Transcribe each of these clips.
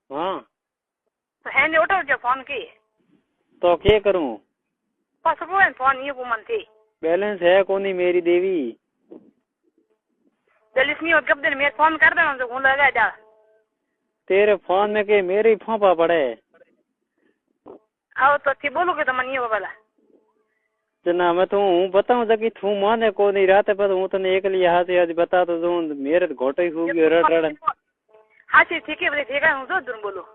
हाँ तो है नहीं उठो जो फोन की तो क्या करूं? बस वो फोन ये घूमन थी बैलेंस है कोनी मेरी देवी। जल्दी नहीं हो कब दिन मेरे फोन कर देना तो घूम लगा जा तेरे फोन में के मेरे ही फोपा पड़े। आओ तो थी बोलो के तो मन ये वाला जना मैं तो हूँ बताऊं जबकि तू माने को नहीं रात पर हूँ तने एक लिए हाथ आज बता तो दूं मेरे तो घोटे ही हो गयो रड़ रड़। हाँ ठीक है बोले ठीक है जो तुम बोलो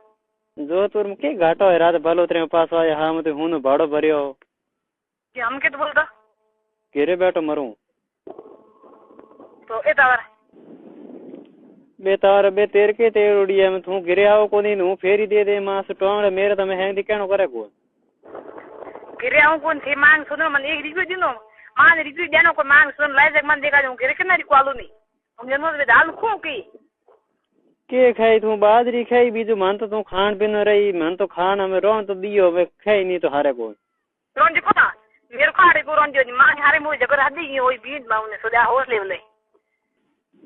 जो तुर में के घाटो है रात भलो तेरे पास आया हाँ मैं हूँ भाड़ो भरियो कि हम के तो बोल दो घेरे बैठो मरूं तो एतावर बेतार बे तेर के तेर उड़िया में तू गिरे आओ को नहीं हूँ फेरी दे मास टोंगड़े मेरे तो मैं है दिखानो करे को गिरे आऊं कौन थी मांग सुनो मन एक रिक्वेस्ट दिनो मान रिक्वेस्ट देनो को मांग सुन लाइक मन देखा जाऊं गिरे कितना रिक्वालो नहीं हम जन्म में दाल खो की के खाई तू बाजरी खाई बीजू मन तो तू खान पीन रही मन तो खाना में रोन तो दियो मैं खाई नहीं तो हारे को रोन को ना मेरे को हारे को रोन जो मांग हारे मुझे जबर हदी होई बीज माउने सोदा होस लेवले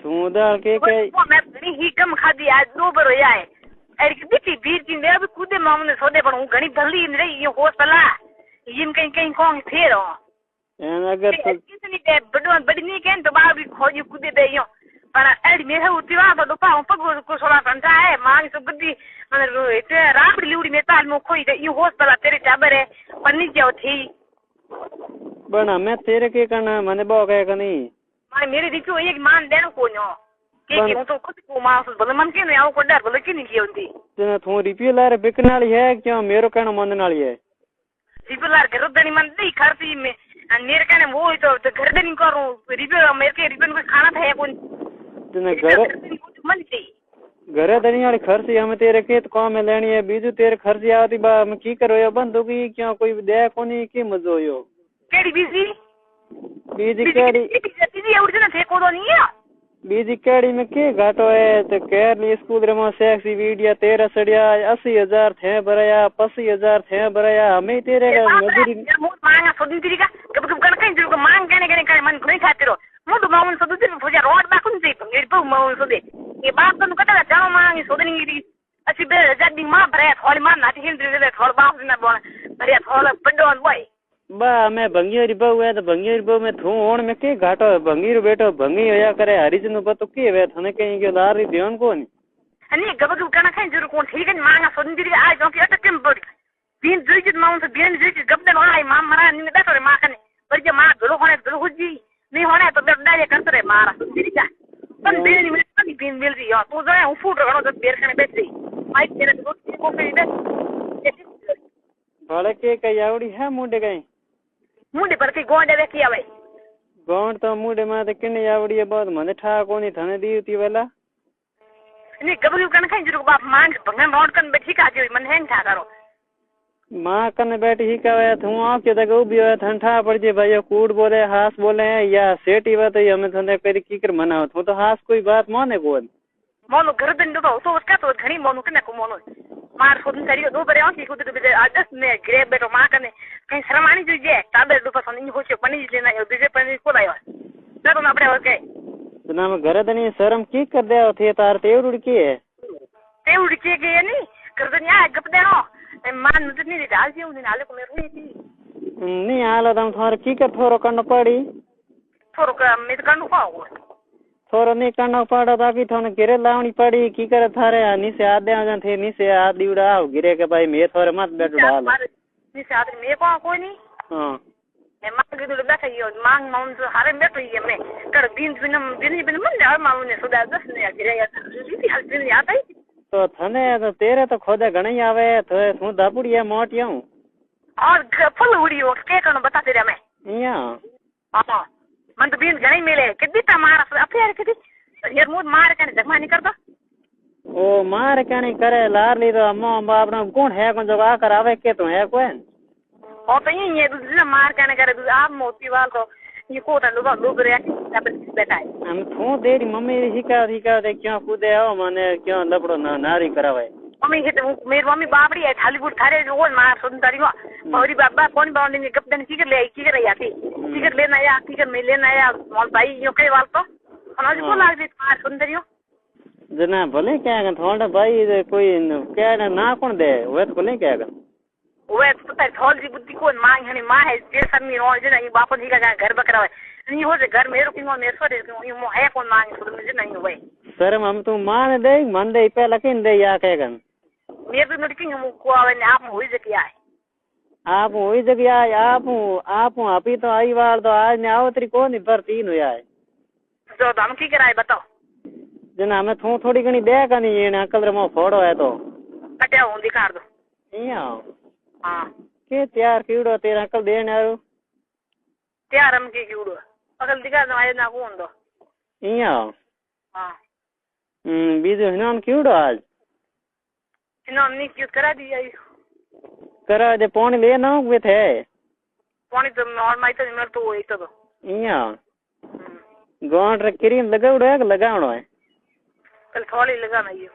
तू दाल के मैं घणी ही कम खादी आज दो बार होया है अरे कितनी बीज की मैं भी कूदे माउने सोदे पर हूं घणी भली नहीं ये होस पला इन कहीं कहीं कौन थे रो अगर तो कितनी दे बड़ो बड़ी नहीं कहन तो बाहर भी खोजी कूदे दे यो पर एडी में है उतिवा तो पाऊ पगो को सोला पंचा है मांग सो गद्दी मतलब इते राबड़ी लिउड़ी में ताल में खोई दे ये होस पला तेरे टाबर है पन्नी क्या थी बना मैं तेरे के करना मने बो कहे कनी माने मेरे दिखो एक मान देनो कोन्यो के हूं तो खुद को मां बोले मन के नहीं आओ को डर बोले कि नहीं की होती जना तू रिपील लारे बिकने वाली है क्यों मेरो कहना मन वाली है रिपेयर घर दनी मन नहीं खर्ची में मेरे कहने वो तो घर दनी करूं रिपेयर मेरे के रिपेयर को खाना था कौन जना घरे दनी वाली खर्ची हमें तेरे के तो काम में लेनी है बीजू तेरे खर्ची आती बा मैं की करो यो बंद होगी क्यों कोई दे कोनी की मजो यो केड़ी बीजी केड़ी बीजी और जना थे को तो नहीं है बीजी केड़ी में के घाटो है तो केरली स्कूल रे में सेक्सी वीडियो तेरा सड़िया 80,000 थे भरया 85,000 थे भरया हमें तेरे मजदूरी मांगा सोदी तेरी का कब कब कण जो मांग कहने मन घुई खाते रो मोटू माउन सोदी तेरी फुजा रोड बाकुन से मेरे पु माउन सोदे ये बात तो कटा जाओ मांगी सोदनी गिरी अच्छी बे जदी मां भरे थोड़ी मां नाटी हिंद दे थोड़ बाप ना बोल भरे थोड़ा बड्डो बॉय बा मैं भंगियोरी बहु है तो भंगियोरी बहु में थू ओण में के घाटो है भंगीर बेटो भंगी होया करे हरिजन पतो के वे थने कहीं के लारी ध्यान को नहीं अनि गबगु कना खाई जरूर कौन ठीक है मांगा सोदी तेरी आ जो कि अटक में बड़ी बीन जुई माउन से बीन जुई गबदे वाला मां मरा नि बैठो रे मां कने पर जे मां गलो होने गलो हुजी नहीं होने तो डर डाले करते रे मारा तेरी जा पण बीन में पानी बीन मिल रही हो तू जो फूट रगड़ो तो बेर खाने बैठ गई माइक तेरे को पे दे बाले के कयावड़ी है मुंडे गई मुंडे पर के गोंडे देखी आवे गोंड तो मुंडे में तो किने आवड़ी है बहुत मने ठा कोनी थने दीती वाला नहीं गबगु कना खाई जरूर बाप मांग भंगन रोड कन बैठी का जो मन हैंग था करो मां कने बैठी ही कहवे तू आ के तक उभी है ठंडा पड़ जे भाई कूड़ बोले हास बोले या सेठी बात है हमें थने करी की कर मनाओ तू तो हास कोई बात माने कोन मोनो घर दिन तो उसका तो घणी मोनो कने को मोनो मार खुद करियो दो बरे आंखी खुद दे आदस ने ग्रे बेटो मां कने कहीं शर्मानी जो जे ताबे दो पसंद नहीं होचे पनी लेना है बीजे पनी को लायो तो ना अपने ओके जना में घर दनी शर्म की कर दे थे तार तेवड़ की है तेवड़ के नहीं कर दनिया गप दे हो मान न नहीं डाल दियो ने नाले को मेरे हुई थी नहीं आलो तुम थोर की कर थोरो करना पड़ी थोरो का मैं करनु पाओ थोरो नहीं करना पड़ा ताकि थोने गिरे लावनी पड़ी की करे थारे नीचे हाथ दे जन थे नीचे हाथ दीवड़ा गिरे के भाई मैं थोरे मत बैठो डाल नीचे हाथ में को कोई नहीं हां मैं मांग दे बैठा यो मांग माउन से हारे बैठो ये मैं कर दिन बिन मन जा माउन ने सुदा 10 ने गिरे या जी हाल दिन आता ही तो थने तो तेरे तो खोदे घणी आवे तो तू दापुड़ी है मोटियां और फुल उड़ी हो के कनो बता तेरे मैं इया हां मन तो बीन घणी मिले कितनी तमारा अफेयर कितनी यार मुझ मार के जगमा नहीं करता ओ मार के नहीं करे लार ली तो अम्मा बाप ना कौन है कौन जगह कर आवे के तो है कोई और तो ये दूसरा मार के नहीं करे आप मोती वाल को ये कोटा लोग रे तब बैठा है हम थू तेरी मम्मी हिका दे क्यों कूदे हो माने क्यों लपड़ो ना नारी करावे मम्मी हित मेरी मम्मी बाबड़ी है थालीपुर थारे जो मार सुन तारी हो और बाबा कौन बाउंड ने कब दिन की कर ले आती टिकट लेना या टिकट में लेना या मोल भाई यो कई वाल तो अनाज को लाग दे मार सुन तारी हो जना भले क्या कर थोड़ा भाई कोई क्या ना कौन दे वे तो भले क्या कर वे पता है थोड़ी सी बुद्धि को मांग है मां है जे सब में और जना ये बाप जी का घर बकरा है नहीं हो जे घर मेरो किंगो मेरे सो ये मो है कौन मांग तो मुझे नहीं हुए सर हम तो मान दे मन दे पे लकिन दे या क्या कर मेरे तो नटकिंग हम को आवे ने आप हुई जे क्या है आप वही जगह आप अभी तो आई बार तो आज ने आवतरी कौन नहीं पर 3 हुआ है तो हम की कराए बताओ जना हमें थोड़ी घनी दे का नहीं ये अकल रे मो फोड़ो है तो कटे हूं दिखा दो इया हां के तैयार कीड़ो तेरा अकल देने आयो तैयार हम की कीड़ो अकल दिखा दो आए ना कौन दो इया हां बीजो हिनान कीड़ो आज इन्होंने क्यों करा दिया करा दे पानी ले ना वे थे पानी तो और माई तो मेरे तो वही तो इया गांठ रे क्रीम लगाउड़ो है लगावणो है कल थोड़ी लगाना ये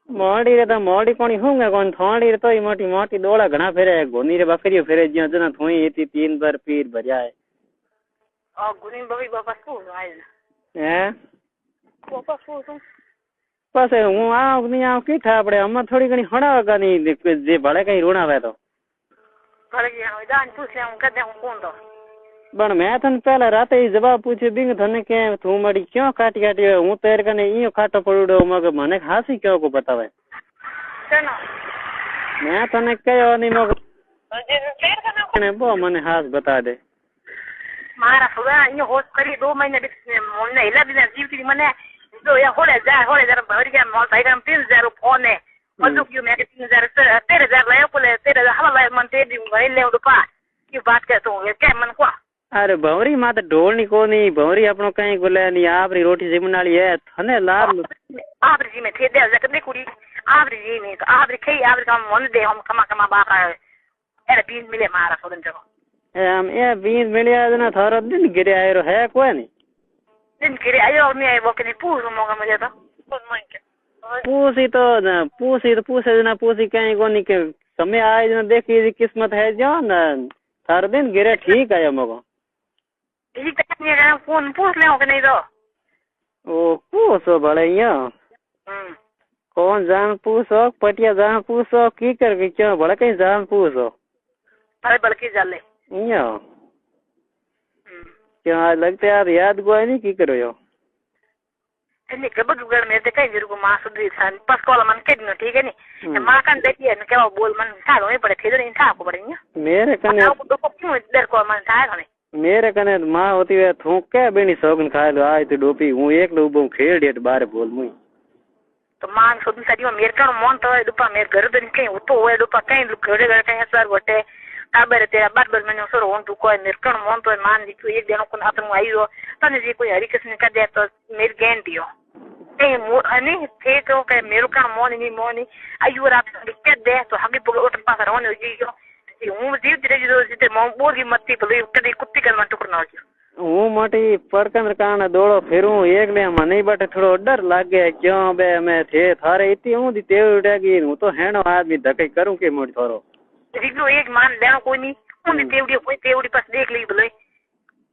मोड़ी रे तो मोड़ी कोनी होंगे कौन थोड़ी रे तो ही मोटी मोटी डोला घना फेरे गोनी रे बकरियो फेरे जिया जना थोई इती 3 बार पीर भरिया है और गुनी बवी बाबा को आए हैं बाबा को तुम बस हूँ आओ नहीं आओ की था पड़े हम थोड़ी घनी हड़ा का नहीं जे भले कहीं रोना वे तो भले की हम जान पूछ ले हम कदे हम कौन दो पण मैं थन पहला रात ही जवाब पूछे बिंग थने के तू मड़ी क्यों काटी काटी हूँ तेरे कने इयो खाटो पड़ुडो मगे मने हासी क्यों को बतावे चलो मैं थने कयो नहीं मगे जे शेर करना वो मने हास बता दे मारा सुबह इयो होश करी 2 महीने मोने हिला बिना जीव की मने तो या होले जा भर के मोल भाई हम 3000 फोन है और क्यों मैं 3000 13,000 लायो बोले 13,000 हवा लायो मन ते दी भाई ले उड़पा की बात कहता हूँ क्या मन को अरे भवरी माते ढोल नहीं को नहीं भवरी अपनो कहीं गुले नहीं आपरी रोटी जिमन वाली है थने लाल आपरी जी में थे दे जकदे कुड़ी आपरी जी में तो आपरी खई आपरी काम मन दे हम कमा बाप है अरे 20 मिले मारा सोदन जगह हम ए 20 मिलिया जना थारो दिन गिरे आयो है कोई नहीं दिन गिरे आयो नहीं वो कने पूछ मोगा मुझे तो कौन मन के पूछे जना पूछी कहीं कोनी के समय आए जना देखी किस्मत है जो ना थारो दिन गिरे ठीक आयो मगो इसी तक नहीं है फोन पूछ ले हो नहीं तो ओ पूछो भले यो कौन जान पूछो पटिया जान पूछो की कर के क्यों भले कहीं जान पूछो अरे बल्कि जाले यो क्यों आज लगते आप याद गोई नहीं की करो यो नहीं कब दुगड़ में ते कहीं जरूर मां सुधरी सान पास कॉल मन के दिन ठीक है नहीं मां कान देती है क्या बोल मन था नहीं पड़े थे नहीं था को पड़ेंगे मेरे कने तो क्यों इधर को मन था नहीं मेरे कने मां होती है थूक के बेनी सोगन खा लो आज तो डोपी हूं एक लोबो खेड़ डेट बारे बोल मुई तो मां सुधन सदी मेरे कण मन तो दुपा मेरे घर दिन कहीं तो वो दुपा कहीं घड़े घड़े कहीं सर गोटे काबर तेरा बार मैंने सर हों तू कोई मेरे कण मन तो मान दी तू एक दिन को अपन आई हो तने जी कोई हरी किस्म का दे तो मेरी गारंटी हो नहीं थे तो के मेरे कण मोनी आयु रात के दे तो हगी पुग उठ पास रहने जी जो हूं जीव धीरे धीरे जिते मो बोगी मत्ती भले कदी कुत्ती कर मन टुकना हो हूं मोटी पड़कन कान दौड़ो फिरू एक ले मने बटे थोड़ो डर लागे क्यों बे मैं थे थारे इतनी हूं दी तेव उड़ेगी हूं तो हेणो आदमी धके करूं के मोटी थोरो रिगलो एक मान लेनो कोई नहीं उन तेवड़ी कोई तेवड़ी पास देख ली भले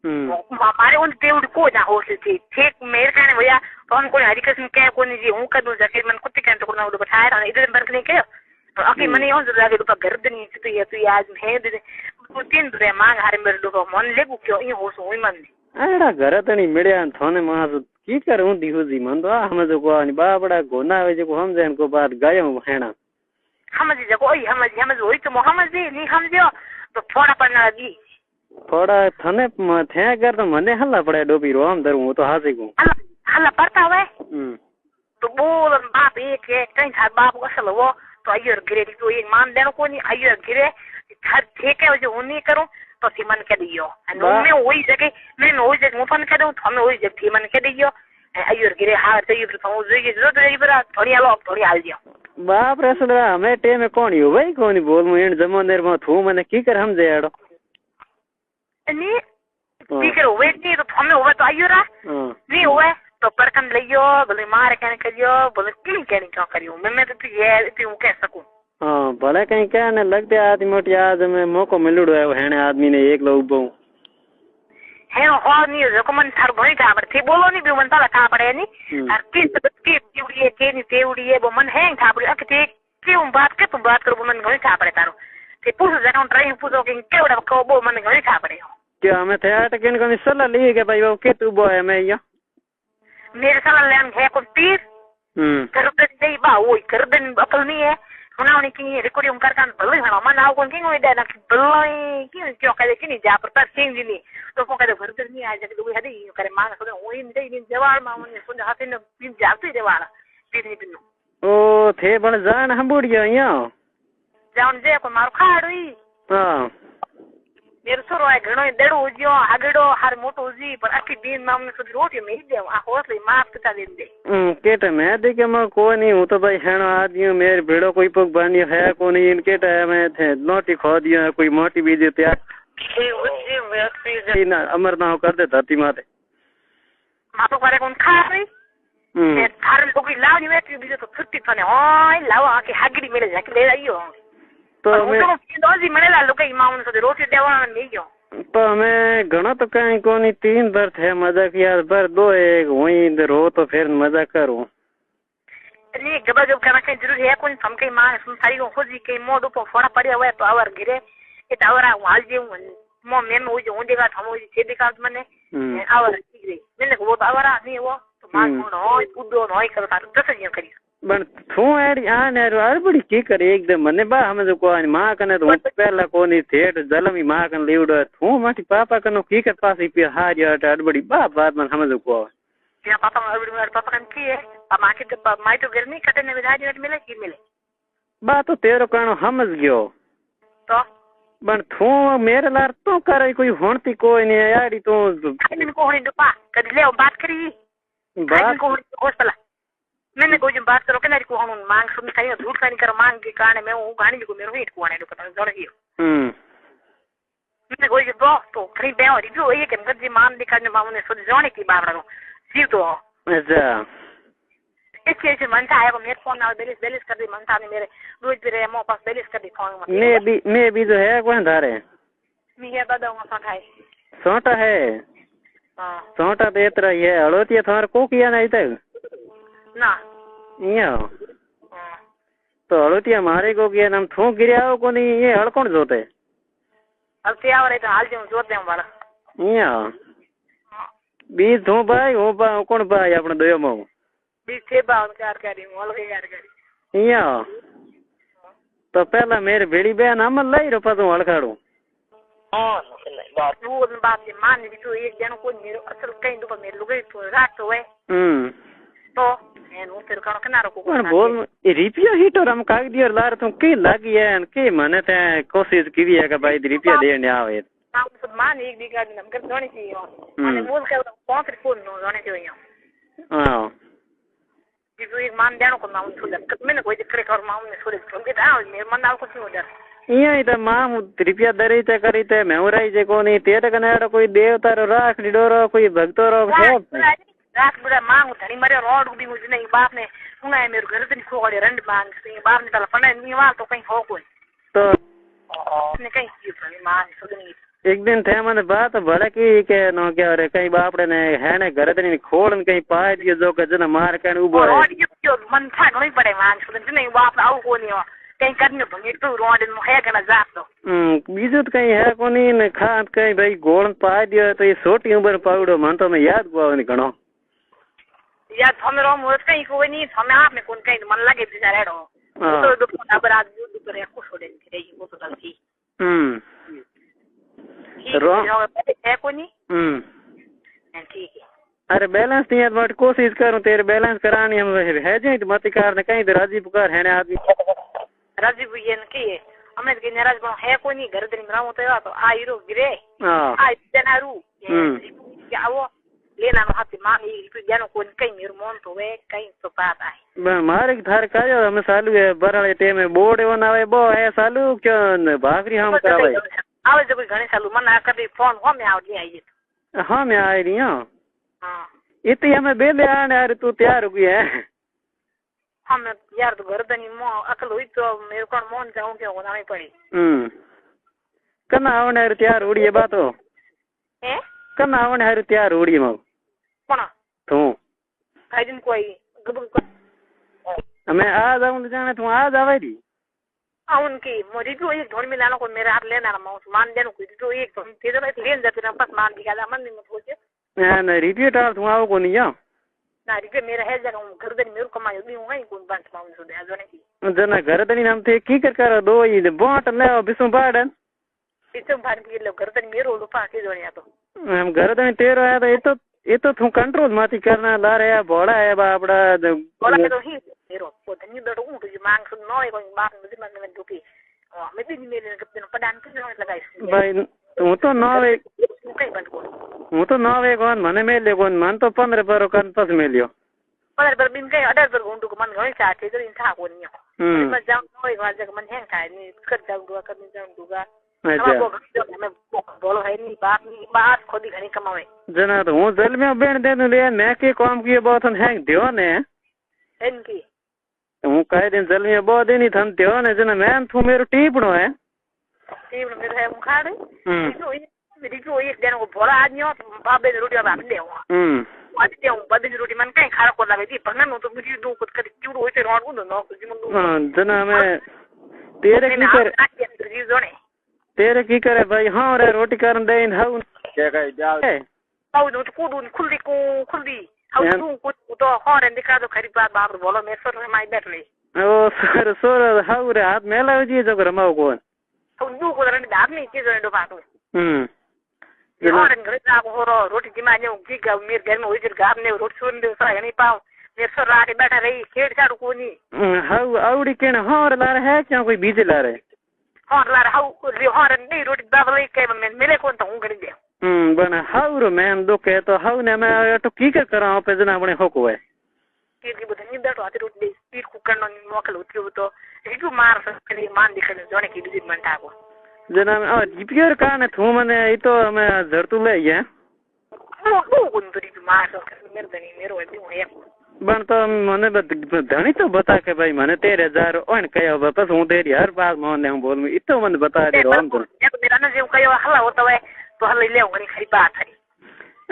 हमारे उन तेवड़ी को ना हो से ठीक मेरे कहने भैया तो हम कोई हरी किस्म के कोई जी हूं कदू जाके मन कुत्ते कहने टुकना उड़ बैठाया रहा इधर बरक नहीं के अकी मने हो जागे दुपा घर दिन तो ये आज है दे तो 3 दुरे मांग हारे मेरे लोग मन लेगु क्यों ई हो सो मन अड़ा घर तनी मिलिया थोने मां की करूं दी हुजी मन तो हम जो को बाबड़ा गोना वे जो हम जन को बात गायो हेणा हम जी जो ओई हम होई तो मोहम्मद जी नहीं समझो तो थोड़ा पन्ना दी थोड़ा थने थे कर तो मने हल्ला पड़े डोबी रो हम दरू तो हासे को हल्ला पड़ता है तो बोल बाप एक कहीं था बाप को असल वो तो आइयो गिरे तो ये मान देनो को नहीं आइयो गिरे हर ठीक है जो नहीं करूं तो सीमन के दियो मैं वही जगह मैं वही जगह मुफन के दूं हमें वही जगह सीमन के दियो आइयो गिरे हां तो ये तो जो जरूरत है बरा थोड़ी आलो थोड़ी हाल दियो बाप रे सुनरा हमें टे में कौन हो भाई कौन बोल मु इन जमानेर में थू मने की कर हम जेड़ो नहीं की कर होवे नहीं तो हमें होवे तो आइयो रा नहीं होवे तो परकन लियो भले मार कहने करियो भले की कहने क्यों करियो मैं तो ये तू कह सकूं हां भले कहीं कहने लगते आदमी मोटी आज में मौको मिलड़ो है हेने आदमी ने एक लोग बो है हो नहीं जो मन थार घणी था पड़े थे बोलो नहीं भी मन ताला था पड़े नहीं और के उड़िए के नहीं ते उड़िए वो मन हैंग था पड़े अके ते के बात करो मन घणी था पड़े तारो ते पूछो जरा ट्राई पूछो के केवड़ा को वो मन घणी था पड़े क्या हमें थे टकिन को सलाह ली के भाई वो के तू बो है मैं या मेरे सलाह लेन है को तीर कर दे बा वो कर दे अकल नहीं है उन्होंने की रिकॉर्डिंग करके बल्ले हना मन आओ कौन की कोई देना कि बल्ले की क्यों कहते कि नहीं जा पर चेंज नहीं तो को कहते घर नहीं आ जाके दो हदी करे मांग सो वो इन दे जवाल मा मन सुन हाथे ने पिन जाते देवाला पिन पिन ओ थे पण जान हम बुड़ियो या जान जे को मार खाड़ी हां मेरे सोरो है घणो देड़ो उजियो आगड़ो हर मोटो उजी पर अखी दिन में हमने सुध रोटी में दे आ होसले माफ करता दे केट मैं दे के मैं कोई नहीं हूं तो भाई हेणो आदमी मेरे भेड़ो कोई पग बानियो है को नहीं इनके टाइम में थे नोटी खो दियो कोई मोटी बीजे त्यार ए उजी व्यक्ति ना अमर ना कर दे धरती माते मा तो करे कौन खा रही ये थार लोग लाव नहीं बैठी बीजे तो छुट्टी थाने ओए लाव आके हगड़ी मेरे जाके ले आइयो तो मैं दोजी मनेला लोग इमाम से रोटी देवाना नहीं क्यों तो मैं घणो तो कहीं कोनी 3 बार थे मजा किया पर 2 एक वही इधर हो तो फिर मजा करूं नहीं गबा जब करना कहीं जरूरी है कोई हम कहीं मां सुन सारी को खोजी कहीं मोड ऊपर फोड़ा पड़े हुए तो आवर गिरे ये टावरा वाल जे मो में वो जो देगा हम वो छे दिखा मैंने आवर गिरे मैंने वो आवर नहीं वो तो मां को उदो नोई करता तो सही करी बन थू एडी आने यार बड़ी की करे एकदम मने बा हमें जो कोनी मां कने तो पहला कोनी थेट जलमी मां कने लेवडो थू माटी पापा कनो की कर पास ही पे हारिया अड़बड़ी बा बात मन हमें जो को क्या पापा अड़बड़ी मेरे पापा कन की है मां के तो माई तो गिरनी कटे ने विधाई मिले की मिले बा तो तेरो कनो समझ गयो तो बन थू मेरे लार तो करे कोई होणती कोई नहीं यारी तो कने को होनी दुपा कदी ले बात करी बात को होस्पला मैंने कोई बात करो कि को हम मांग सुन खाई झूठ खाई कर मांग के कारण मैं वो गाड़ी को मेरे हिट को आने दो पता जोर ही मैंने कोई दो तो खरी बे और जो ये के गद्दी मान दिखा ने मामने सो जोने की बाबरा नो सीव तो अच्छा ऐसे मनता है मेरे फोन ना बेलिस कर दी मनता ने मेरे रोज मेरे मो पास बेलिस कर दी फोन मैं भी जो है कौन धारे मैं है दादा वहां था सोटा है हां सोटा तो इतना ही है हड़ोतिया थार को किया नहीं तक ना इया तो हड़ोतिया मारे को किया नाम थू गिरया हो को नहीं ये हड़ कौन जोते अब ते आवरे तो हाल जो जोते हम वाला इया बीज थू भाई हो बा कौन भाई अपने दोयो मो बीज थे बा कार करी मोल के कार करी इया तो पहला मेरे बेड़ी बहन हम लई रो पतो हड़खाड़ू हां बात वो बात मान दी तो एक जन को मेरे असल कहीं तो मेरे लुगाई तो रात तो है तो एनो फिर कनो किनारो को पण बोल रिपिया हिट और हम काग दियर लार तो के लागी है के मने ते कोशिश की है कि भाई रिपिया देने आवे हम सब मान एक दी गाड़ी नम कर जोनी थी मैंने बोल के 5 फोन नो जोनी थी हां जी तो एक मान देनो को नाम छुल मैंने कोई दिक्कत कर मां ने छोड़ के दा मेरे मन आउ कुछ हो जा इया इता मां रिपिया दरी ते करी ते मेवराई जे कोनी तेरे कने कोई देवता रो राख डोरो कोई भक्तो रो है रात बुरा मांग धनी मरे रोड भी मुझे नहीं बाप ने सुना है मेरे घर से खो गए रंड मांग से बाप ने तला फने नहीं वाल तो कहीं हो कोई तो ने कहीं की फने मां सुनी एक दिन थे मैंने बात भले की के नो क्या रे कहीं बापड़े ने है ने घर से खोल कहीं पाए दियो जो के जना मार के उबो है रोड जो मन था नहीं पड़े मांग सुन नहीं बाप आओ को नहीं कहीं करने तो ये तो रोड में है कना जात तो बीजो तो कहीं है कोनी ने खात कहीं भाई गोल पाए दियो तो ये छोटी उम्र पाउडो मन तो मैं याद को नहीं कनो या थमेरो मोर कहीं कोई नहीं थमे आप में कौन कहीं मन लगे बेचारे रो तो दो बरात जो करे को छोड़े थे ये को तो गलती रो है कोनी ठीक है अरे बैलेंस नहीं है बट कोशिश करूं तेरे बैलेंस करानी हम है जे मत कार ने कहीं राजी पुकार है ने आदमी राजी भैया ने की हमें के नाराज बन है कोनी घर दिन राम तो तो आई रो गिरे आई जनारू क्या वो लेना हाथी मां ये जानो कोन कहीं मेरे मन तो वे कहीं तो बात है मारे थार कायो हम सालू है बराले टेम में बोर्ड वन आवे बो है सालू क्यों भागरी हम करावे आवे जब घणे सालू मन आ कभी फोन हो में आवनी आई हां मैं आई रही हूं हां इतनी हमें बेले आने यार तू तैयार हो गई है हम यार तो गर्दनी मो अकल हुई तो मेरे को मन जाऊं के होना नहीं पड़ी कना आवने यार तैयार उड़ी ये बात हो हैं કના આવને હારું ત્યાર ઉડીમાં કોણ તું કાઈ કોઈ અમે આજ આવું જાણે તું આજ આવે રી आउन की मोदी तो एक ढोल में लाना को मेरे हाथ लेना माउस मान देनो कोई तो एक तो तेरे में लेन जाते ना बस मान दिया मन में मत होचे ना रिपीट आ તું આવો કોની યા ना रिपे मेरा है जगह हूं घर दिन मेरे कमाई भी हूं कौन बात माउन सो दे जोने की जना घर दनी नाम थे की कर दो ई बोट ले बिसु बाडन इसम भार की लो घर दिन मेरे ओलो पा के जोने तो हम घर दनी तेरो आया तो ये तो तू कंट्रोल माती करना ला रे बोड़ा है बापड़ा बोला तो ही मेरो को धनी दड़ ऊं तो मांग सुन नो कोई बात मुझे मन में दुखी हां मैं भी मेरे कब दिन पडान के लगाई भाई હું તો ન આવે કઈ બંધ કો હું તો ન આવે કોણ મને મેલ્યો કોણ મન તો 15 પર કાન પાસ મેલ્યો 15 પર બિન કઈ 18 પર ઊંડું કો મન ગઈ ચાતે તો ઇન થા કોની मैं जाऊं नोई वाज जग मन हैंग काय नी कर जाऊंगा कर जाऊंगा अच्छा मैं बोलो है नहीं बात खुद ही घणी कमावे जना तो हूं जल में बेण देनु ले मैं के काम किए बहुत हैंग दियो ने इनकी हूं काय दिन जल में बहुत देनी थन दियो ने जना मैं तू मेरो टीपणो है टीपणो मेरे है मुखाड़े मेरी को एक दिन को बोला आज न्यो बाबे ने रोटी बाप दे आज दे बदन रोटी मन कहीं खारा को लगे थी पन्ना नो तो मुझे दो कुछ कर क्यों होते रोड को नो कुछ मन हां जना मैं तेरे की कर तेरे की करे भाई हां रे रोटी करन दे हाउ क्या कह जाओ हाउ नो को दून खुली हाउ तू कुछ तो हां दिखा दो खरी बात बाप बोलो मैं सर माई बैठ ले ओ सर हाउ रे हाथ मेला जी जो रमाओ कोन हाउ दू को रन दाब नहीं के जो बात और घर जा को रोटी जिमा ने की गा मेरे घर में होई गाब ने रोटी सुन दे सा नहीं पाओ मेरे सर रात बैठा रही खेड़ चाड़ू कोनी हाउ आउड़ी केन हां रे ला है क्या कोई बीजे ला रे हां ला हाउ रे हां नहीं रोटी दाबले के मैं मेरे कोन तो हूं कर दे बना हाउ रो मैं दो के तो हाउ ने मैं तो की कर करा पे जना बने होको है की बुधनी बैठो आते रोटी स्पीड कुकर नो मोकल उठियो तो एक मार सकली मान दिखने जोने की बिजी मनता को जना जीपीआर का ने थू मने ई तो मैं जरतु ले है वो कोन तो री मार मेरे धनी मेरो है बन तो मने धनी तो बता के भाई मने 13000 ओन कयो बस हूं तेरी हर बात मान हूं बोल ई तो मन बता दे रोम तो मेरा ना जो कयो हला होता है तो हल ले घणी खरी बात है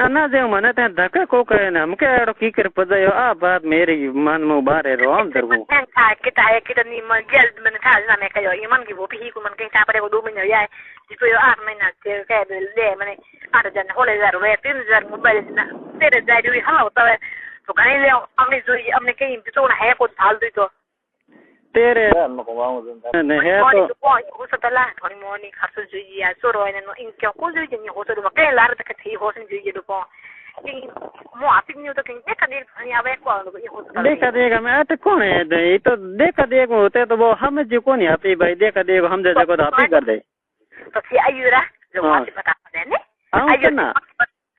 ना जे मने ते धक्का को कहे ना हमके एड़ो की कर पजायो आ बात मेरी मन में बारे रोम दरगो kita ni menjel men था ना मैं कयो ये मन की वो भी को मन कहीं ता पड़े को 2 महीने याय जिसको यो 8 महीना के ले मैंने 8000 होले 3000 मोबाइल ना 3000 भी हला होता है तो घणी ले हमने कहीं तो ना है को डाल दी तो तेरे ने है तो हो सकता है थोड़ी मोनी खर्च जो ये सोरो ने इन क्या को जो ये हो तो के लार तक थी हो सन जो ये तो मो आती नहीं तो कहीं देखा देख नहीं आवे को ये हो देखा देगा मैं तो कौन है ये तो देखा देख होते तो वो हम जो कौन है आती भाई देखा देख हम जैसे को आती कर दे तो सी आयुरा जो बात बता दे ने आयुरा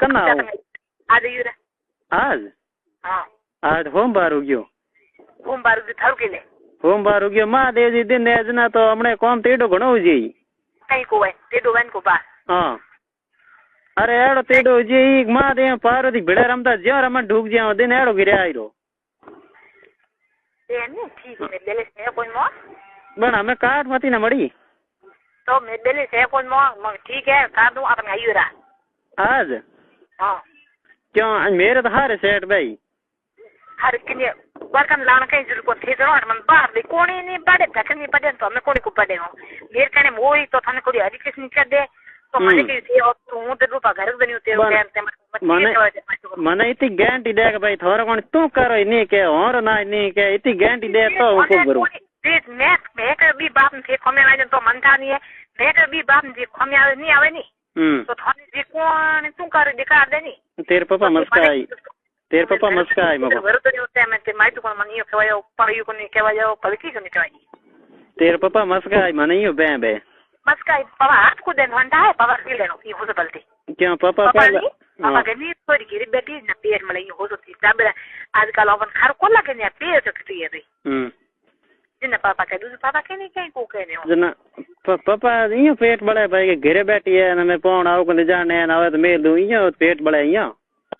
कना आज आयुरा आज हां आज होमवार हो गयो होमवार भी थार के ले होमवार हो गयो महादेव जी दिन ने जना तो हमने काम तेडो घणो जी कहीं को है तेडो वन को बा हां अरे एड़ो तेडो जी महादेव पार्वती भिड़ा रमता जो रमन ढूक जिया दिन एड़ो गिरे आइरो ए ने ठीक है बेले से कोई मो बन हमें काट मती ना मड़ी तो मैं बेले से कोई मो ठीक है काट दूं अपन आयुरा आज हां क्यों मेरे तो हारे सेठ भाई हर किने बरकन लान कहीं जरूर को थे जरूर मन बाहर दे कोनी नहीं बड़े धकनी पड़े तो मैं कोनी को पड़े हो मेरे कहने मोई तो थाने कोई हरी किस्म कर दे तो मने की थी और तू ते रूपा घर बनी होते मने इतनी गारंटी दे के भाई थोड़ा कोनी तू करो नहीं के और ना नहीं के इतनी गारंटी दे तो को करूं देख मैं के भी बाप थे खमे आवे तो मन था नहीं है मैं के भी बाप जी खमे आवे नहीं तो थाने जी कौन तू कर दिखा दे नहीं तेरे पापा मस्काई तेरे पापा मस्काई मको घर तो नहीं होते मैं ते माई तो कोन मनियो केवायो पारियो कोनी केवायो पलकी कोनी केवाई तेरे पापा मस्काई मनियो बे बे मस्काई पापा हाथ को देन घंटा है पापा के लेनो ये हो सकती क्यों पापा पापा गनी थोड़ी की बेटी न पेट में लगी हो सकती तब आजकल अपन खर को लगे ने पेट सकती है जिन पापा के दूसरे पापा के नहीं कहीं को कहने हो जना पापा ये पेट बड़ा भाई के घरे बैठी है ना मैं पौन आओ को जाने ना आवे तो मैं दूं ये पेट बड़ा है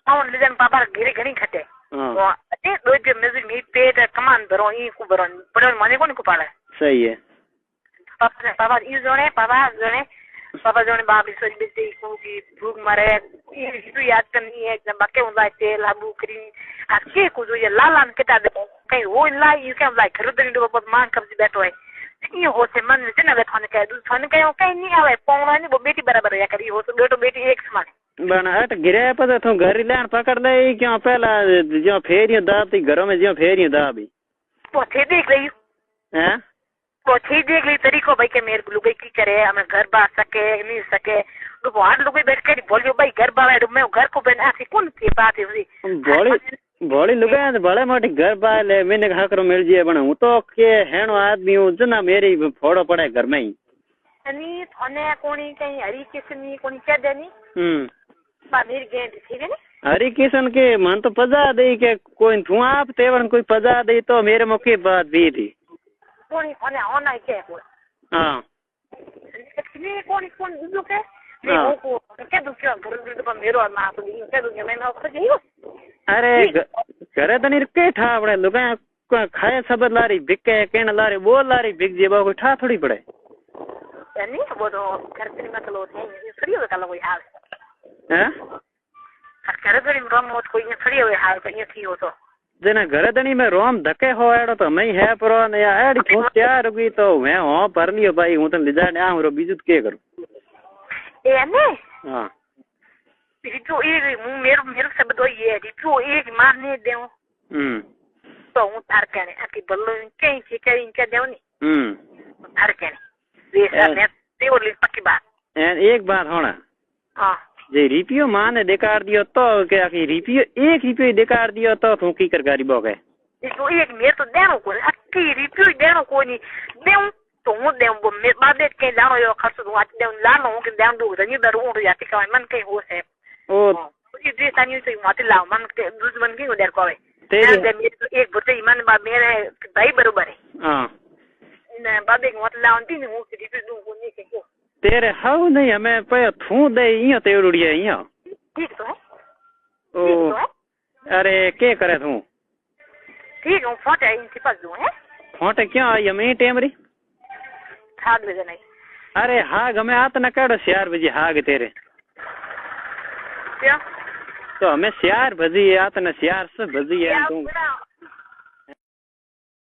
और लेजन पापा घरे घणी खटे तो अते दो जे म्यूजिक में पेट कमान दरो ई को बरन पर मने कोन को पाले सही है पापा ये जोने पापा जोने बाप सोच बेटी को की भूख मरे ये तो याद करनी है जब बाके उनका तेल आबू क्रीम अच्छे को जो ये लालान के ता कहीं वो इन लाई इसके हम लाई खरीदने दो पर मांग कर बैठो है ये हो से मन से ना बैठने का दूसरे कहीं कहीं नहीं आवे पौना नहीं वो बेटी बराबर या करी हो तो बेटी एक समान बना हट गिरे पर तो घर लान पकड़ ले क्यों पहला जो फेरियो दाबती घरों में जो फेरियो दाबी वो थे देख रही हैं वो थे देख रही तरीको भाई के मेरे लोग की करे हमें घर बाहर सके नहीं सके तो आठ लोग बैठ कर बोलियो भाई घर बाहर मैं घर को बना ऐसी कौन सी बात है बोली लुगाया तो बड़े मोटी घर बाहर ले मैंने कहा करो मिल जाए बना हूँ तो के हेणो आदमी हूँ जना मेरी फोड़ो पड़े घर में ही नहीं थाने कोनी कहीं हरी किस्म कोनी क्या देनी मेरी गेंद थी ना हरी किशन के मन तो पजा दे के कोई तू आप तेवन कोई पजा दे तो मेरे मुके बात भी थी कोनी थाने होना है क्या कोई हाँ नहीं कोनी कौन दूसरों के मैं को क्या दूसरा घर पर मेरो ना तो क्या दूसरा मैं ना खुद ही अरे घरे तो नहीं रुके ठा पड़े लोग खाए सब लारी बिके केन लारी वो लारी बिक जे कोई ठा थोड़ी पड़े नहीं वो तो घर से मतलब है फ्री हो कल कोई हाल हैं घर से रोम मत कोई फ्री हो हाल कहीं थी हो तो जेना घर दनी में रोम धके हो एड़ो तो मैं है परो ने या एड़ी तू तैयार हुई तो मैं हो पर लियो भाई हूं तो लिजा ने आरो बीजू के करूं ए ने हां रिपो ये मेरो सब दो ये रिपो एक मारने दे तो हूं तार करे आकी बल्लो कहीं से कहीं क्या देवनी तार करे ये सब ने तेवली पक्की बात एक बात होना हां जे रिपियो माने देकार दियो तो के आकी रिपियो एक रिपियो देकार दियो तो तू की कर गाड़ी बोगे रिपो एक मेरे तो देनो को आकी रिपियो देनो को नहीं देऊ तो हूं देऊ वो मेरे बाद के जानो यो खर्च दो आज देऊ लानो के देऊ दो रनी दरो या के का मन के हो से ओ ये जे सानी से मत लाओ मन के दुश्मन की उधर को है तेरे मेरे तो एक बोते ईमान बा मेरे भाई बराबर है हां ने बाद एक मत लाओ तीन हूं से रिपियो दो को नहीं के को तेरे हाउ नहीं हमें पे थू दे इयो तेड़ुड़िया इयो ठीक तो है ओ अरे के करे तू ठीक हूं फोटो इनके पास दूं है फोटो क्यों आई मैं टेमरी हाग बजे नहीं अरे हाग हमें आत न कड़ो 4 बजे हाग तेरे क्या तो हमें 4 बजे आत न 4 से बजे है तू